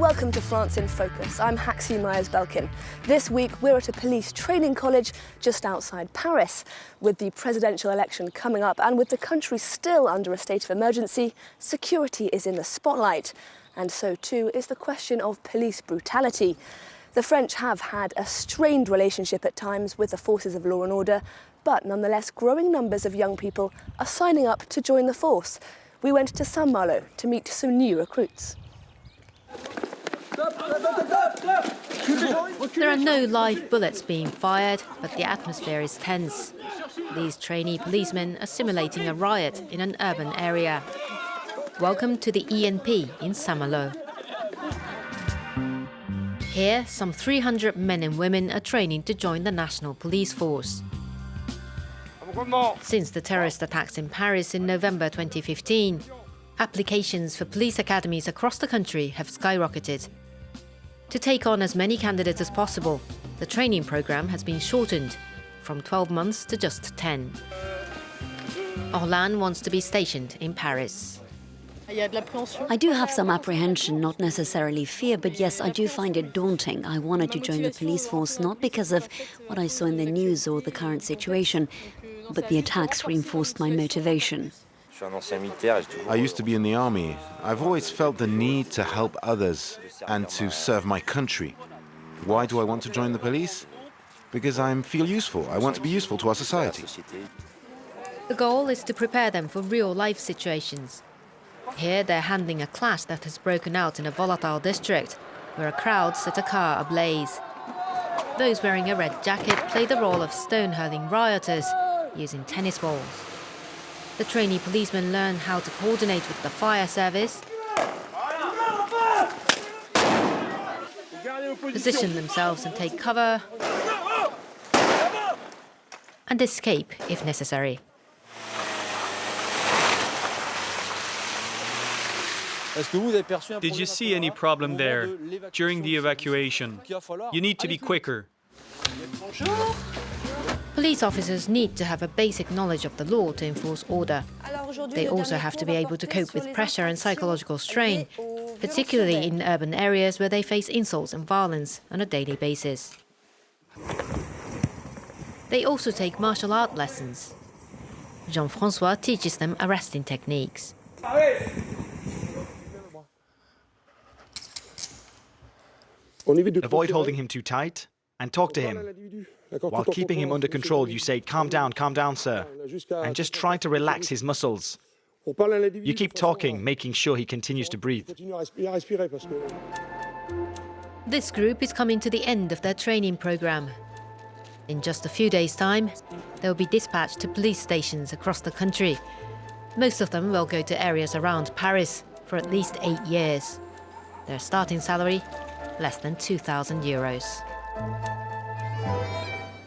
welcome to France in Focus. I'm Haxie Myers-Belkin. This week we're at a police training college just outside Paris. With the presidential election coming up and with the country still under a state of emergency, security is in the spotlight. And so too is the question of police brutality. The French have had a strained relationship at times with the forces of law and order, but nonetheless growing numbers of young people are signing up to join the force. We went to Saint-Malo to meet some new recruits. There are no live bullets being fired, but the atmosphere is tense. These trainee policemen are simulating a riot in an urban area. Welcome to the ENP in Saint-Malo. Here, some 300 men and women are training to join the national police force. Since the terrorist attacks in Paris in November 2015, applications for police academies across the country have skyrocketed. To take on as many candidates as possible, the training program has been shortened from 12 months to just 10. Orlan wants to be stationed in Paris. I do have some apprehension, not necessarily fear, but yes, I do find it daunting. I wanted to join the police force not because of what I saw in the news or the current situation, but the attacks reinforced my motivation. I used to be in the army. I've always felt the need to help others and to serve my country. Why do I want to join the police? Because I feel useful. I want to be useful to our society. The goal is to prepare them for real-life situations. Here they're handling a clash that has broken out in a volatile district, where a crowd set a car ablaze. Those wearing a red jacket play the role of stone-hurling rioters, using tennis balls. The trainee policemen learn how to coordinate with the fire service, position themselves and take cover, and escape if necessary. Did you see any problem there during the evacuation? You need to be quicker. Police officers need to have a basic knowledge of the law to enforce order. They also have to be able to cope with pressure and psychological strain, particularly in urban areas where they face insults and violence on a daily basis. They also take martial art lessons. Jean-François teaches them arresting techniques. Avoid holding him too tight and talk to him. While keeping him under control, you say, calm down, sir, and just try to relax his muscles. You keep talking, making sure he continues to breathe. This group is coming to the end of their training program. In just a few days' time, they'll be dispatched to police stations across the country. Most of them will go to areas around Paris for at least 8 years. Their starting salary, less than €2,000.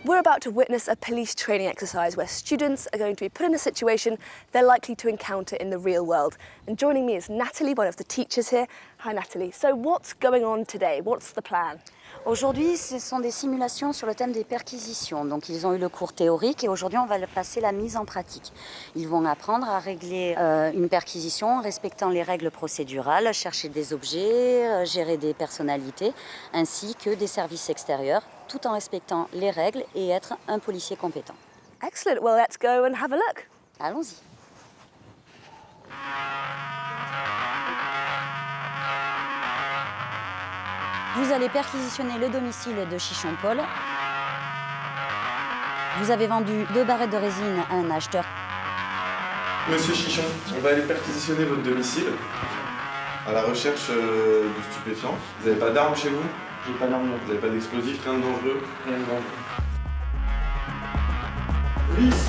We're about to witness a police training exercise where students are going to be put in a situation they're likely to encounter in the real world. And joining me is Nathalie, one of the teachers here. Hi Nathalie. So what's going on today? What's the plan? Aujourd'hui, ce sont des simulations sur le thème des perquisitions. Donc, ils ont eu le cours théorique et aujourd'hui, on va passer la mise en pratique. Ils vont apprendre à régler une perquisition en respectant les règles procédurales, chercher des objets, gérer des personnalités, ainsi que des services extérieurs, tout en respectant les règles et être un policier compétent. Excellent. Well, let's go and have a look. Allons-y. Vous allez perquisitionner le domicile de Chichon-Paul. Vous avez vendu 2 barrettes de résine à un acheteur. Monsieur Chichon, on va aller perquisitionner votre domicile à la recherche de stupéfiants. Vous n'avez pas d'armes chez vous? J'ai pas d'armes. Vous n'avez pas d'explosifs, rien de dangereux? Rien de dangereux. Police!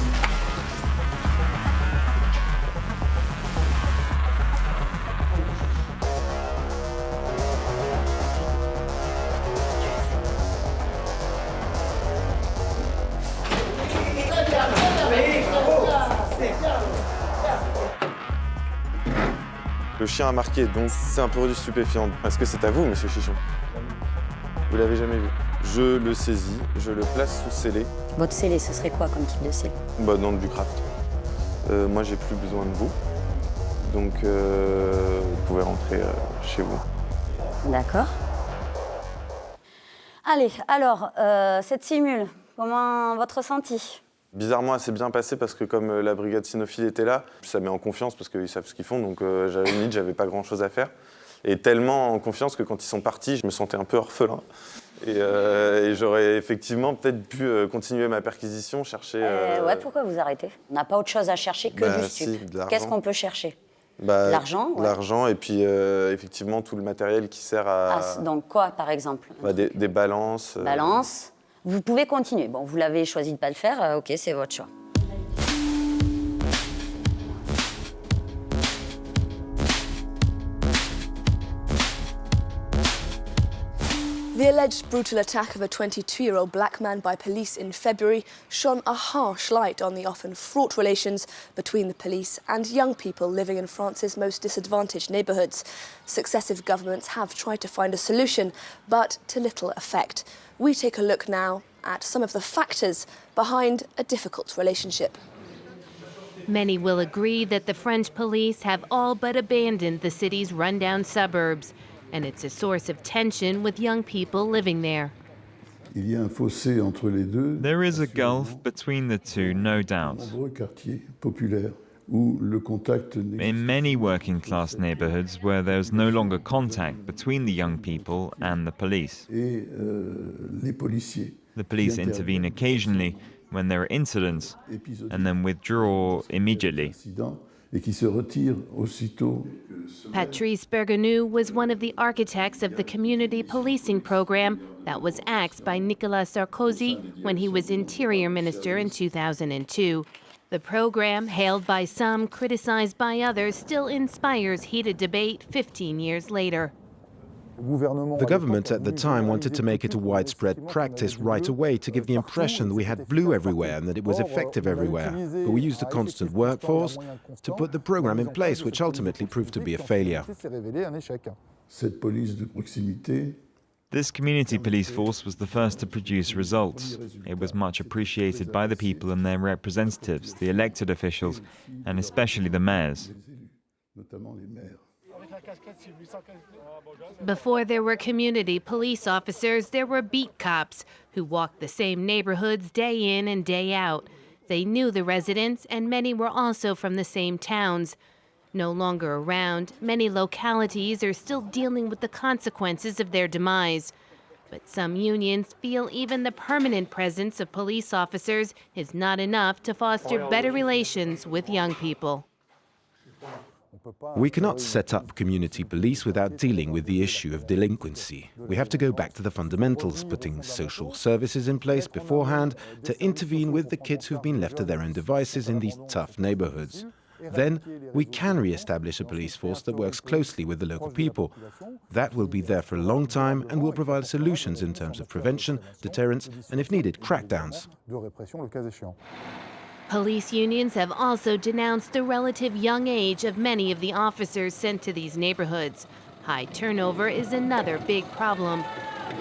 Le chien a marqué, donc c'est un produit stupéfiant. Est-ce que c'est à vous, monsieur Chichon? Vous l'avez jamais vu. Je le saisis, je le place sous scellé. Votre scellé, ce serait quoi comme type de scellé? Dans du craft. Moi, j'ai plus besoin de vous. Donc, vous pouvez rentrer chez vous. D'accord. Allez, alors, cette simule, comment votre ressenti? Bizarrement assez bien passé parce que comme la brigade cynophile était là, ça met en confiance parce qu'ils savent ce qu'ils font, donc j'avais pas grand-chose à faire. Et tellement en confiance que quand ils sont partis, je me sentais un peu orphelin. Et j'aurais effectivement peut-être pu continuer ma perquisition, chercher... Ouais, pourquoi vous arrêtez? On n'a pas autre chose à chercher que du stup. Qu'est-ce qu'on peut chercher? L'argent, ouais. L'argent et puis effectivement tout le matériel qui sert à... donc quoi, par exemple? Des balances. Balances. Vous pouvez continuer. Bon, vous l'avez choisi de ne pas le faire, ok, c'est votre choix. The alleged brutal attack of a 22-year-old black man by police in February shone a harsh light on the often fraught relations between the police and young people living in France's most disadvantaged neighbourhoods. Successive governments have tried to find a solution, but to little effect. We take a look now at some of the factors behind a difficult relationship. Many will agree that the French police have all but abandoned the city's rundown suburbs, and it's a source of tension with young people living there. There is a gulf between the two, no doubt. In many working-class neighborhoods where there's no longer contact between the young people and the police. The police intervene occasionally when there are incidents and then withdraw immediately. Patrice Bergougnoux was one of the architects of the community policing program that was axed by Nicolas Sarkozy when he was interior minister in 2002. The program, hailed by some, criticized by others, still inspires heated debate 15 years later. The government at the time wanted to make it a widespread practice right away to give the impression that we had blue everywhere and that it was effective everywhere. But we used a constant workforce to put the program in place, which ultimately proved to be a failure. This community police force was the first to produce results. It was much appreciated by the people and their representatives, the elected officials, and especially the mayors. Before there were community police officers, there were beat cops who walked the same neighborhoods day in and day out. They knew the residents, and many were also from the same towns. No longer around, many localities are still dealing with the consequences of their demise. But some unions feel even the permanent presence of police officers is not enough to foster better relations with young people. We cannot set up community police without dealing with the issue of delinquency. We have to go back to the fundamentals, putting social services in place beforehand to intervene with the kids who've been left to their own devices in these tough neighborhoods. Then we can re-establish a police force that works closely with the local people. That will be there for a long time and will provide solutions in terms of prevention, deterrence, and if needed, crackdowns. Police unions have also denounced the relative young age of many of the officers sent to these neighborhoods. High turnover is another big problem.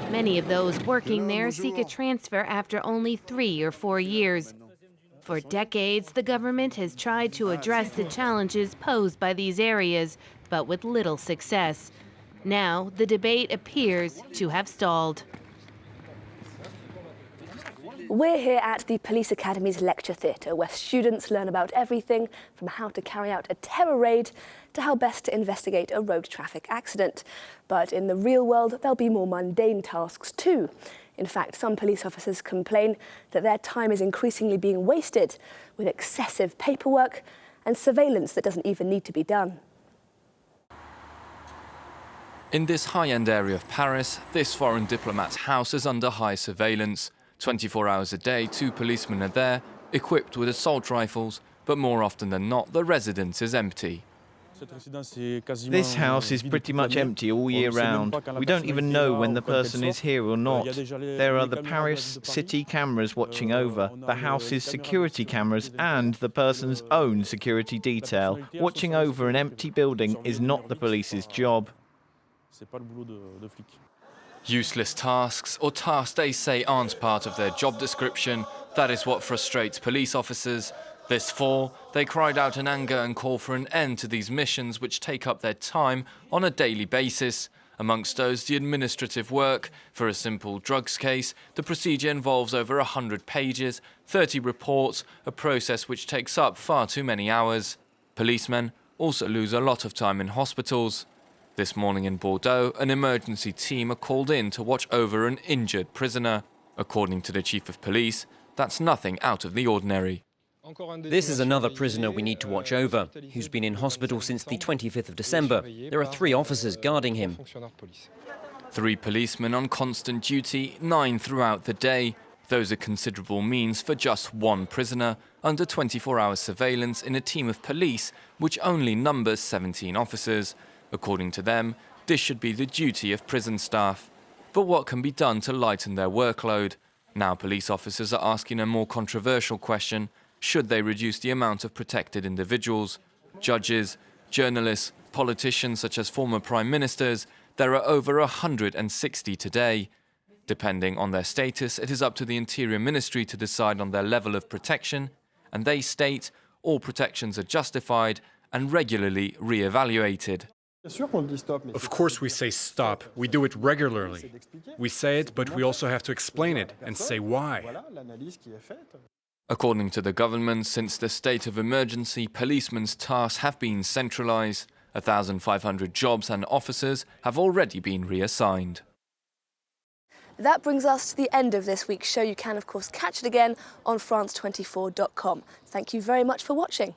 Many of those working there seek a transfer after only 3 or 4 years. For decades, the government has tried to address the challenges posed by these areas, but with little success. Now, the debate appears to have stalled. We're here at the Police Academy's Lecture Theatre, where students learn about everything from how to carry out a terror raid to how best to investigate a road traffic accident. But in the real world, there'll be more mundane tasks too. In fact, some police officers complain that their time is increasingly being wasted with excessive paperwork and surveillance that doesn't even need to be done. In this high-end area of Paris, this foreign diplomat's house is under high surveillance. 24 hours a day, 2 policemen are there, equipped with assault rifles, but more often than not, the residence is empty. This house is pretty much empty all year round. We don't even know when the person is here or not. There are the Paris city cameras watching over, the house's security cameras and the person's own security detail. Watching over an empty building is not the police's job. Useless tasks, or tasks they say aren't part of their job description, that is what frustrates police officers. This fall, they cried out in anger and called for an end to these missions which take up their time on a daily basis. Amongst those, the administrative work. For a simple drugs case, the procedure involves over 100 pages, 30 reports, a process which takes up far too many hours. Policemen also lose a lot of time in hospitals. This morning in Bordeaux, an emergency team are called in to watch over an injured prisoner. According to the chief of police, that's nothing out of the ordinary. This is another prisoner we need to watch over, who's been in hospital since the 25th of December. There are 3 officers guarding him. 3 policemen on constant duty, 9 throughout the day. Those are considerable means for just 1 prisoner, under 24-hour surveillance in a team of police which only numbers 17 officers. According to them, this should be the duty of prison staff. But what can be done to lighten their workload? Now police officers are asking a more controversial question. Should they reduce the amount of protected individuals? Judges, journalists, politicians such as former prime ministers, there are over 160 today. Depending on their status, it is up to the Interior Ministry to decide on their level of protection, and they state all protections are justified and regularly re-evaluated. Of course we say stop. We do it regularly. We say it, but we also have to explain it and say why. According to the government, since the state of emergency, policemen's tasks have been centralised. 1,500 jobs and officers have already been reassigned. That brings us to the end of this week's show. You can, of course, catch it again on France24.com. Thank you very much for watching.